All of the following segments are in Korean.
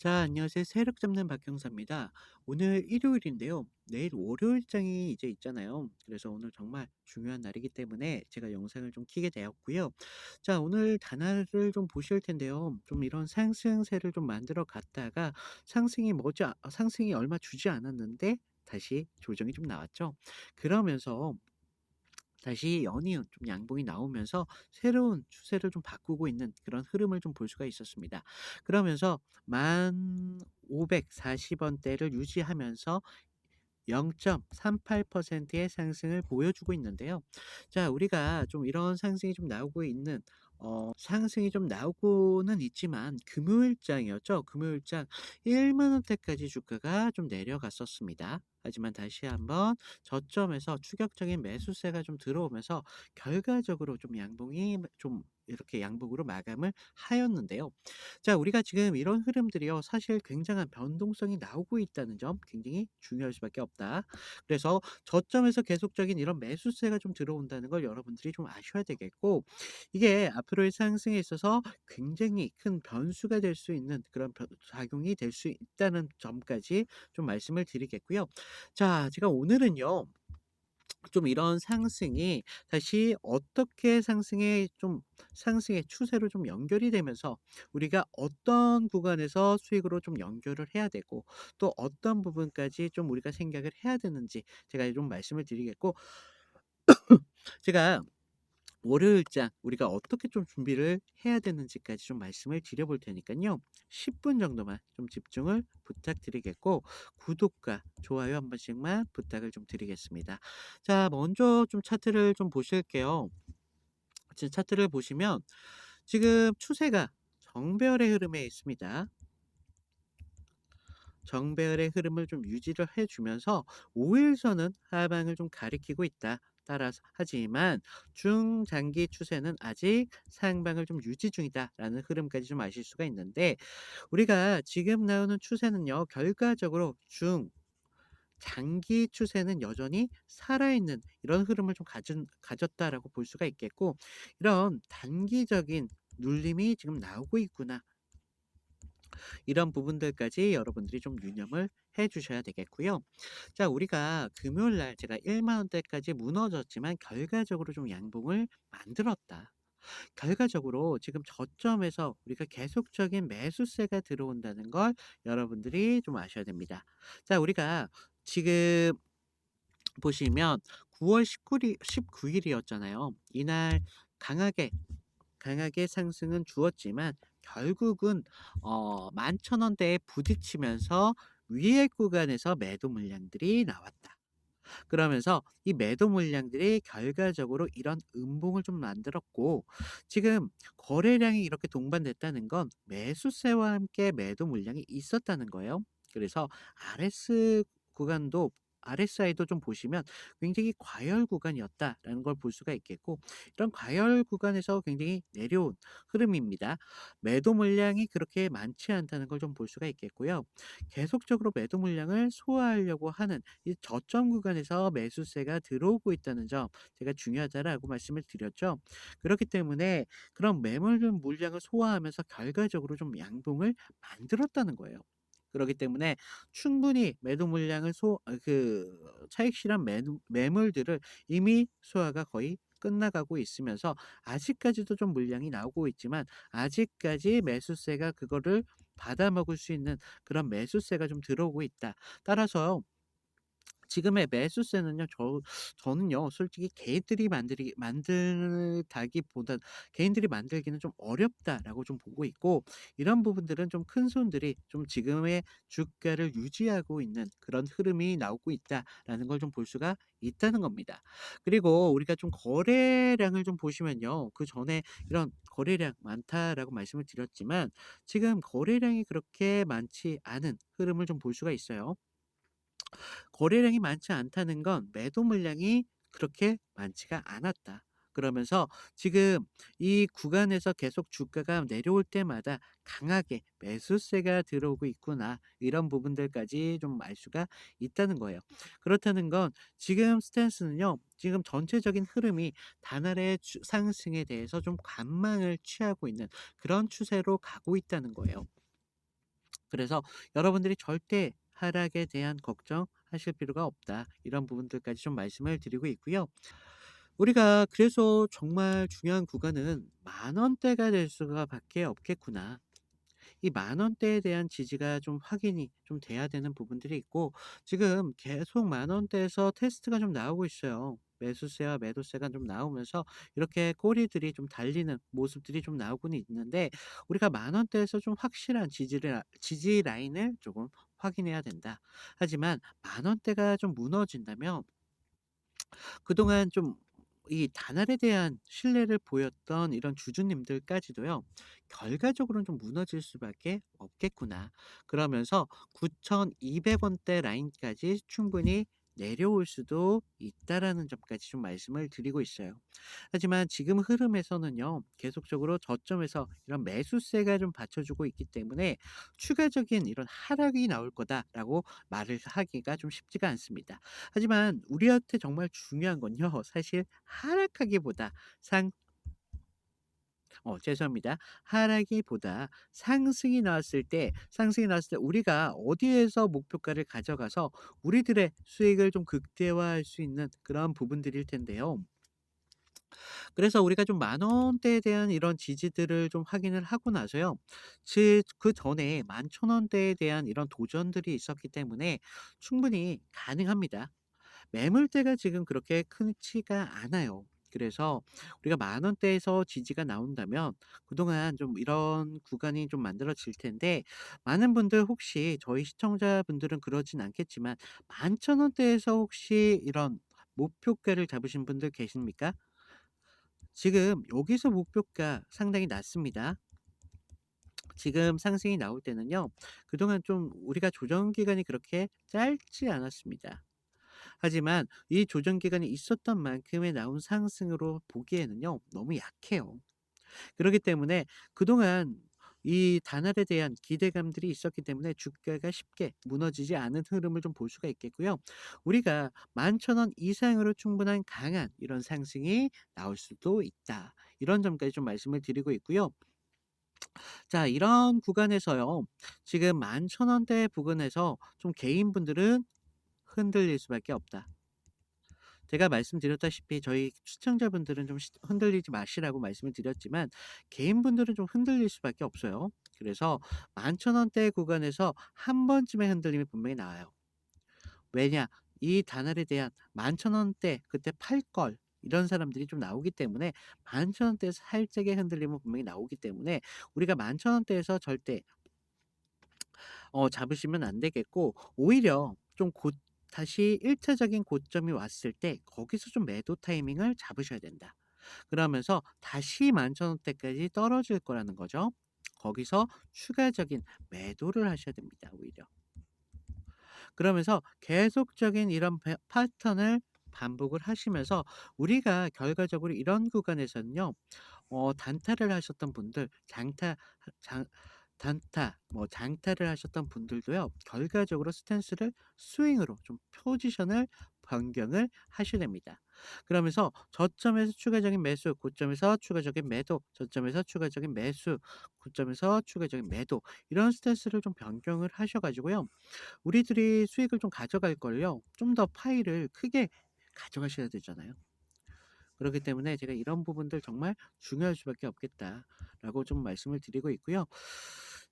자, 안녕하세요. 세력 잡는 박형사입니다. 오늘 일요일인데요. 내일 월요일장이 이제 있잖아요. 그래서 오늘 정말 중요한 날이기 때문에 제가 영상을 좀 켜게 되었고요. 자, 오늘 단화를 좀 보실 텐데요. 좀 이런 상승세를 좀 만들어 갔다가 상승이 얼마 주지 않았는데 다시 조정이 좀 나왔죠. 그러면서 다시 연이은 좀 양봉이 나오면서 새로운 추세를 좀 바꾸고 있는 그런 흐름을 좀 볼 수가 있었습니다. 그러면서 1540원대를 유지하면서 0.38%의 상승을 보여주고 있는데요. 자, 우리가 좀 이런 상승이 좀 나오고 있는 상승이 좀 나오고는 있지만 금요일장이었죠. 금요일장 1만 원대까지 주가가 좀 내려갔었습니다. 하지만 다시 한번 저점에서 추격적인 매수세가 좀 들어오면서 결과적으로 좀 양봉이 좀 이렇게 양봉으로 마감을 하였는데요. 자, 우리가 지금 이런 흐름들이요, 사실 굉장한 변동성이 나오고 있다는 점 굉장히 중요할 수밖에 없다. 그래서 저점에서 계속적인 이런 매수세가 좀 들어온다는 걸 여러분들이 좀 아셔야 되겠고, 이게 앞으로의 상승에 있어서 굉장히 큰 변수가 될 수 있는 그런 작용이 될 수 있다는 점까지 좀 말씀을 드리겠고요. 자, 제가 오늘은요, 좀 이런 상승이 다시 어떻게 상승의 추세로 좀 연결이 되면서 우리가 어떤 구간에서 수익으로 좀 연결을 해야 되고, 또 어떤 부분까지 좀 우리가 생각을 해야 되는지 제가 좀 말씀을 드리겠고, 제가 월요일장 우리가 어떻게 좀 준비를 해야 되는지까지 좀 말씀을 드려볼 테니까요. 10분 정도만 좀 집중을 부탁드리겠고, 구독과 좋아요 한 번씩만 부탁을 좀 드리겠습니다. 자, 먼저 좀 차트를 좀 보실게요. 지금 차트를 보시면 지금 추세가 정배열의 흐름에 있습니다. 정배열의 흐름을 좀 유지를 해 주면서 5일선은 하방을 좀 가리키고 있다. 따라서 하지만 중장기 추세는 아직 상방을 좀 유지 중이다라는 흐름까지 좀 아실 수가 있는데, 우리가 지금 나오는 추세는요, 결과적으로 장기 추세는 여전히 살아있는 이런 흐름을 좀 가졌다라고 볼 수가 있겠고, 이런 단기적인 눌림이 지금 나오고 있구나, 이런 부분들까지 여러분들이 좀 유념을 해 주셔야 되겠고요. 자, 우리가 금요일 날 제가 1만 원대까지 무너졌지만 결과적으로 좀 양봉을 만들었다. 결과적으로 지금 저점에서 우리가 계속적인 매수세가 들어온다는 걸 여러분들이 좀 아셔야 됩니다. 자, 우리가 지금 보시면 9월 19일이었잖아요. 이날 강하게 상승은 주었지만 결국은 11,000원대에 부딪히면서 위의 구간에서 매도 물량들이 나왔다. 그러면서 이 매도 물량들이 결과적으로 이런 음봉을 좀 만들었고, 지금 거래량이 이렇게 동반됐다는 건 매수세와 함께 매도 물량이 있었다는 거예요. 그래서 RS 구간도 RSI도 좀 보시면 굉장히 과열 구간이었다라는 걸 볼 수가 있겠고, 이런 과열 구간에서 굉장히 내려온 흐름입니다. 매도 물량이 그렇게 많지 않다는 걸 좀 볼 수가 있겠고요. 계속적으로 매도 물량을 소화하려고 하는 이 저점 구간에서 매수세가 들어오고 있다는 점 제가 중요하다라고 말씀을 드렸죠. 그렇기 때문에 그런 매물 물량을 소화하면서 결과적으로 좀 양봉을 만들었다는 거예요. 그렇기 때문에 충분히 매도 물량을 차익 실현 매물들을 이미 소화가 거의 끝나가고 있으면서, 아직까지도 좀 물량이 나오고 있지만 아직까지 매수세가 그거를 받아먹을 수 있는 그런 매수세가 좀 들어오고 있다. 따라서 지금의 매수세는요, 저는요, 솔직히 개인들이 만들기는 좀 어렵다라고 좀 보고 있고, 이런 부분들은 좀 큰 손들이 좀 지금의 주가를 유지하고 있는 그런 흐름이 나오고 있다라는 걸 좀 볼 수가 있다는 겁니다. 그리고 우리가 좀 거래량을 좀 보시면요, 그 전에 이런 거래량 많다라고 말씀을 드렸지만 지금 거래량이 그렇게 많지 않은 흐름을 좀 볼 수가 있어요. 거래량이 많지 않다는 건 매도 물량이 그렇게 많지가 않았다. 그러면서 지금 이 구간에서 계속 주가가 내려올 때마다 강하게 매수세가 들어오고 있구나, 이런 부분들까지 좀 알 수가 있다는 거예요. 그렇다는 건 지금 스탠스는요, 지금 전체적인 흐름이 단알의 상승에 대해서 좀 관망을 취하고 있는 그런 추세로 가고 있다는 거예요. 그래서 여러분들이 절대 하락에 대한 걱정하실 필요가 없다. 이런 부분들까지 좀 말씀을 드리고 있고요. 우리가 그래서 정말 중요한 구간은 10,000원대가 될 수가 밖에 없겠구나. 이 10,000원대에 대한 지지가 좀 확인이 좀 돼야 되는 부분들이 있고, 지금 계속 10,000원대에서 테스트가 좀 나오고 있어요. 매수세와 매도세가 좀 나오면서 이렇게 꼬리들이 좀 달리는 모습들이 좀 나오고는 있는데, 우리가 10,000원대에서 좀 확실한 지지 라인을 조금 확인해야 된다. 하지만 10,000원대가 좀 무너진다면 그동안 좀 이 단알에 대한 신뢰를 보였던 이런 주주님들까지도요, 결과적으로는 좀 무너질 수밖에 없겠구나. 그러면서 9,200원대 라인까지 충분히 내려올 수도 있다라는 점까지 좀 말씀을 드리고 있어요. 하지만 지금 흐름에서는요, 계속적으로 저점에서 이런 매수세가 좀 받쳐주고 있기 때문에 추가적인 이런 하락이 나올 거다라고 말을 하기가 좀 쉽지가 않습니다. 하지만 우리한테 정말 중요한 건요, 사실 하락하기보다 상 죄송합니다. 하락이보다 상승이 나왔을 때 우리가 어디에서 목표가를 가져가서 우리들의 수익을 좀 극대화할 수 있는 그런 부분들일 텐데요. 그래서 우리가 좀 10,000원대에 대한 이런 지지들을 좀 확인을 하고 나서요, 그전에 11,000원대에 대한 이런 도전들이 있었기 때문에 충분히 가능합니다. 매물대가 지금 그렇게 크지가 않아요. 그래서 우리가 10,000원대에서 지지가 나온다면 그동안 좀 이런 구간이 좀 만들어질 텐데, 많은 분들 혹시 저희 시청자분들은 그러진 않겠지만 11,000원대에서 혹시 이런 목표가를 잡으신 분들 계십니까? 지금 여기서 목표가 상당히 낮습니다. 지금 상승이 나올 때는요, 그동안 좀 우리가 조정 기간이 그렇게 짧지 않았습니다. 하지만 이 조정 기간이 있었던 만큼의 나온 상승으로 보기에는요, 너무 약해요. 그렇기 때문에 그동안 이 단알에 대한 기대감들이 있었기 때문에 주가가 쉽게 무너지지 않은 흐름을 좀 볼 수가 있겠고요. 우리가 11,000원 이상으로 충분한 강한 이런 상승이 나올 수도 있다. 이런 점까지 좀 말씀을 드리고 있고요. 자, 이런 구간에서요, 지금 11,000원대 부근에서 좀 개인분들은 흔들릴 수밖에 없다. 제가 말씀드렸다시피 저희 시청자분들은 좀 흔들리지 마시라고 말씀을 드렸지만, 개인분들은 좀 흔들릴 수밖에 없어요. 그래서 11,000원대 구간에서 한 번쯤의 흔들림이 분명히 나와요. 왜냐? 이 단알에 대한 11,000원대 그때 팔걸 이런 사람들이 좀 나오기 때문에, 11,000원대에서 살짝의 흔들림은 분명히 나오기 때문에 우리가 11,000원대에서 절대 잡으시면 안 되겠고, 오히려 좀 다시 1 차적인 고점이 왔을 때 거기서 좀 매도 타이밍을 잡으셔야 된다. 그러면서 다시 11,000원대까지 떨어질 거라는 거죠. 거기서 추가적인 매도를 하셔야 됩니다, 오히려. 그러면서 계속적인 이런 패턴을 반복을 하시면서 우리가 결과적으로 이런 구간에서는요, 단타를 하셨던 분들, 장 단타 장타를 하셨던 분들도요, 결과적으로 스탠스를 스윙으로 좀 포지션을 변경을 하셔야 됩니다. 그러면서 저점에서 추가적인 매수, 고점에서 추가적인 매도, 저점에서 추가적인 매수, 고점에서 추가적인 매도, 이런 스탠스를 좀 변경을 하셔 가지고요, 우리들이 수익을 좀 가져갈 걸요, 좀 더 파이를 크게 가져가셔야 되잖아요. 그렇기 때문에 제가 이런 부분들 정말 중요할 수밖에 없겠다라고 좀 말씀을 드리고 있고요.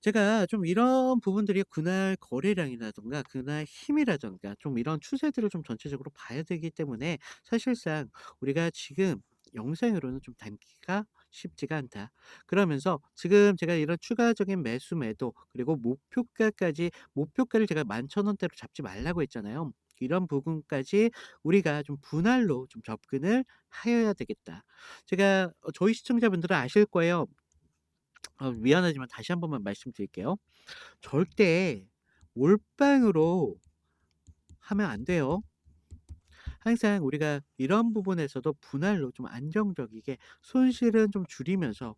제가 좀 이런 부분들이 그날 거래량이라든가 그날 힘이라든가 좀 이런 추세들을 좀 전체적으로 봐야 되기 때문에, 사실상 우리가 지금 영상으로는 좀 담기가 쉽지가 않다. 그러면서 지금 제가 이런 추가적인 매수 매도 그리고 목표가를 제가 11,000원대로 잡지 말라고 했잖아요. 이런 부분까지 우리가 좀 분할로 좀 접근을 하여야 되겠다. 제가 저희 시청자분들은 아실 거예요. 미안하지만 다시 한 번만 말씀드릴게요. 절대 몰빵으로 하면 안 돼요. 항상 우리가 이런 부분에서도 분할로 좀 안정적이게 손실은 좀 줄이면서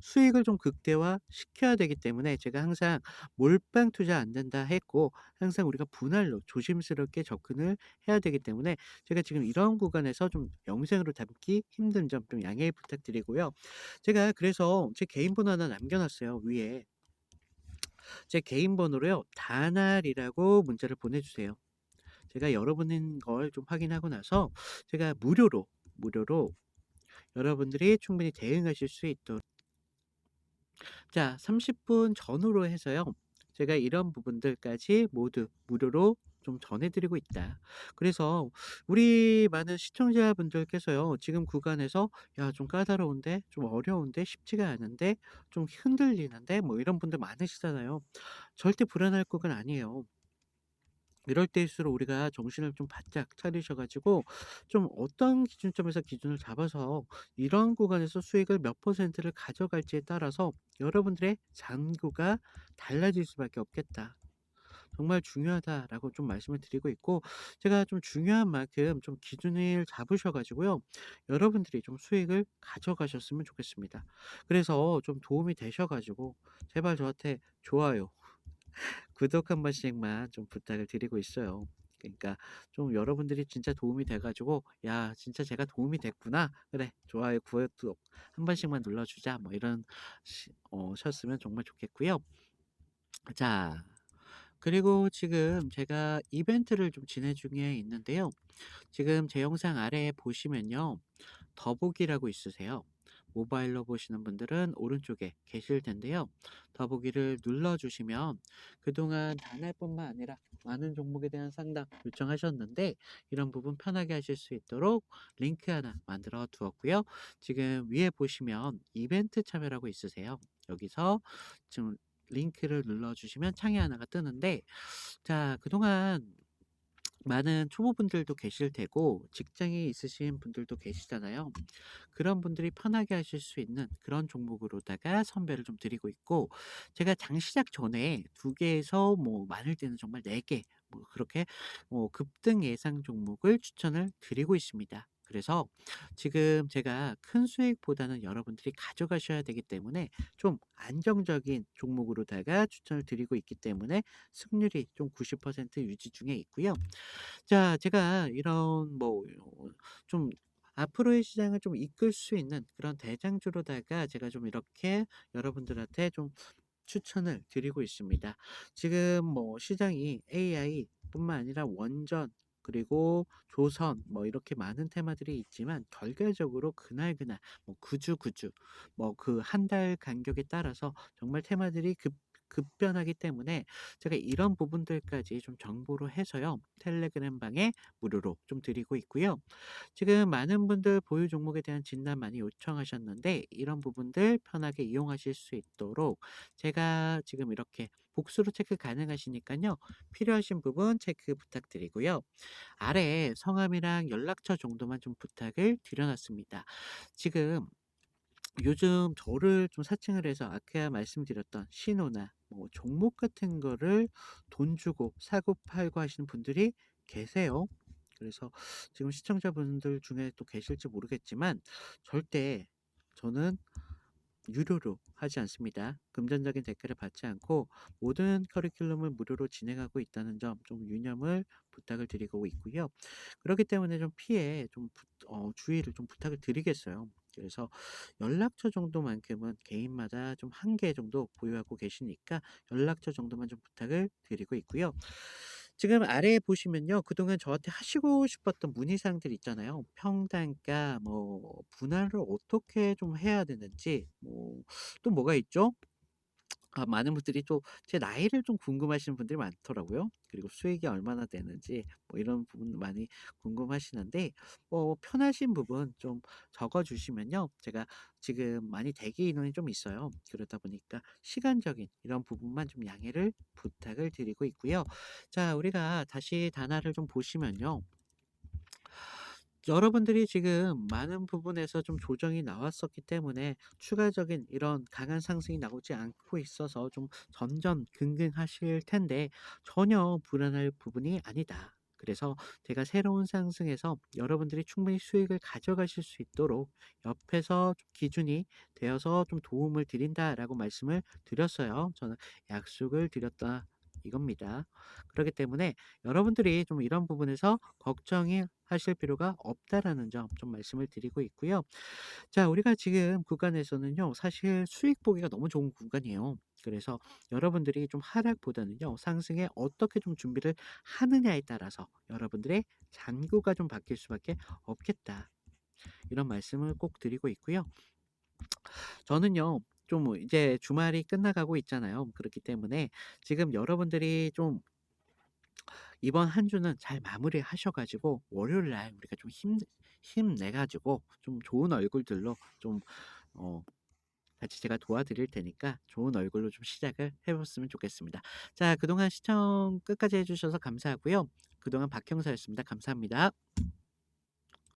수익을 좀 극대화시켜야 되기 때문에, 제가 항상 "몰빵 투자 안 된다." 했고, 항상 우리가 분할로 조심스럽게 접근을 해야 되기 때문에 제가 지금 이런 구간에서 좀 영상으로 담기 힘든 점 좀 양해 부탁드리고요. 제가 그래서 제 개인 번호 하나 남겨 놨어요, 위에. 제 개인 번호로요. 다날이라고 문자를 보내주세요. 제가 여러분인 걸 좀 확인하고 나서 제가 무료로 여러분들이 충분히 대응하실 수 있도록 자 30분 전후로 해서요. 제가 이런 부분들까지 모두 무료로 좀 전해 드리고 있다. 그래서 우리 많은 시청자분들께서요. 지금 구간에서 '야 좀 까다로운데? 좀 어려운데? 쉽지가 않은데? 좀 흔들리는데?' 뭐 이런 분들 많으시잖아요. 절대 불안할 거가 아니에요. 이럴 때일수록 우리가 정신을 좀 바짝 차리셔 가지고 좀 어떤 기준점에서 기준을 잡아서 이런 구간에서 수익을 몇 퍼센트를 가져갈지에 따라서 여러분들의 잔고가 달라질 수밖에 없겠다. 정말 중요하다라고 좀 말씀을 드리고 있고 제가 좀 중요한 만큼 좀 기준을 잡으셔 가지고요. 여러분들이 좀 수익을 가져가셨으면 좋겠습니다. 그래서 좀 도움이 되셔 가지고 제발 저한테 좋아요 구독 한 번씩만 좀 부탁을 드리고 있어요. 그러니까 좀 여러분들이 진짜 도움이 돼 가지고 '야 진짜 제가 도움이 됐구나. 그래 좋아요, 구독 한 번씩만 눌러 주자.' 뭐 이런 셨으면 정말 좋겠고요. 자 그리고 지금 제가 이벤트를 좀 진행 중에 있는데요. 지금 제 영상 아래에 보시면요. 더보기라고 있으세요. 모바일로 보시는 분들은 오른쪽에 계실 텐데요. 더보기를 눌러주시면 그동안 단알뿐만 아니라 많은 종목에 대한 상담 요청하셨는데 이런 부분 편하게 하실 수 있도록 링크 하나 만들어 두었고요. 지금 위에 보시면 이벤트 참여라고 있으세요. 여기서 지금 링크를 눌러주시면 창이 하나가 뜨는데 자 그동안 많은 초보분들도 계실 테고 직장에 있으신 분들도 계시잖아요. 그런 분들이 편하게 하실 수 있는 그런 종목으로다가 선별을 좀 드리고 있고 제가 장 시작 전에 2 개에서 뭐 많을 때는 정말 4개 뭐 그렇게 급등 예상 종목을 추천을 드리고 있습니다. 그래서 지금 제가 큰 수익보다는 여러분들이 가져가셔야 되기 때문에 좀 안정적인 종목으로다가 추천을 드리고 있기 때문에 승률이 좀 90% 유지 중에 있고요. 자 제가 이런 좀 앞으로의 시장을 좀 이끌 수 있는 그런 대장주로다가 제가 좀 이렇게 여러분들한테 좀 추천을 드리고 있습니다. 지금 시장이 AI뿐만 아니라 원전 그리고 조선 이렇게 많은 테마들이 있지만 결과적으로 그날그날 구주구주 그 한 달 간격에 따라서 정말 테마들이 급변하기 때문에 제가 이런 부분들까지 좀 정보로 해서요. 텔레그램 방에 무료로 좀 드리고 있고요. 지금 많은 분들 보유 종목에 대한 진단 많이 요청하셨는데 이런 부분들 편하게 이용하실 수 있도록 제가 지금 이렇게 복수로 체크 가능하시니까요. 필요하신 부분 체크 부탁드리고요. 아래 성함이랑 연락처 정도만 좀 부탁을 드려놨습니다. 지금 요즘 저를 좀 사칭을 해서 아까 말씀드렸던 신호나 종목 같은 거를 돈 주고 사고 팔고 하시는 분들이 계세요. 그래서 지금 시청자분들 중에 또 계실지 모르겠지만 절대 저는 유료로 하지 않습니다. 금전적인 대가를 받지 않고 모든 커리큘럼을 무료로 진행하고 있다는 점 좀 유념을 부탁을 드리고 있고요. 그렇기 때문에 좀 피해 좀 주의를 좀 부탁을 드리겠어요. 그래서 연락처 정도만큼은 개인마다 좀 한 개 정도 보유하고 계시니까 연락처 정도만 좀 부탁을 드리고 있고요. 지금 아래에 보시면요. 그동안 저한테 하시고 싶었던 문의사항들 있잖아요. 평단가 분할을 어떻게 좀 해야 되는지 또 뭐가 있죠? 많은 분들이 또 제 나이를 좀 궁금하시는 분들이 많더라고요. 그리고 수익이 얼마나 되는지 이런 부분 많이 궁금하시는데 편하신 부분 좀 적어 주시면요. 제가 지금 많이 대기 인원이 좀 있어요. 그러다 보니까 시간적인 이런 부분만 좀 양해를 부탁을 드리고 있고요. 자 우리가 다시 단화를 좀 보시면요. 여러분들이 지금 많은 부분에서 좀 조정이 나왔었기 때문에 추가적인 이런 강한 상승이 나오지 않고 있어서 좀 전전긍긍하실 텐데 전혀 불안할 부분이 아니다. 그래서 제가 새로운 상승에서 여러분들이 충분히 수익을 가져가실 수 있도록 옆에서 좀 기준이 되어서 좀 도움을 드린다라고 말씀을 드렸어요. 저는 약속을 드렸다. 이겁니다. 그렇기 때문에 여러분들이 좀 이런 부분에서 걱정이 하실 필요가 없다라는 점 좀 말씀을 드리고 있고요. 자, 우리가 지금 구간에서는요, 사실 수익 보기가 너무 좋은 구간이에요. 그래서 여러분들이 좀 하락보다는요, 상승에 어떻게 좀 준비를 하느냐에 따라서 여러분들의 잔고가 좀 바뀔 수밖에 없겠다. 이런 말씀을 꼭 드리고 있고요. 저는요, 좀 이제 주말이 끝나가고 있잖아요. 그렇기 때문에 지금 여러분들이 좀 이번 한 주는 잘 마무리하셔 가지고 월요일 날 우리가 좀 힘내 가지고 좀 좋은 얼굴들로 좀 어 같이 제가 도와드릴 테니까 좋은 얼굴로 좀 시작을 해 봤으면 좋겠습니다. 자, 그동안 시청 끝까지 해 주셔서 감사하고요. 그동안 박 형사였습니다. 감사합니다.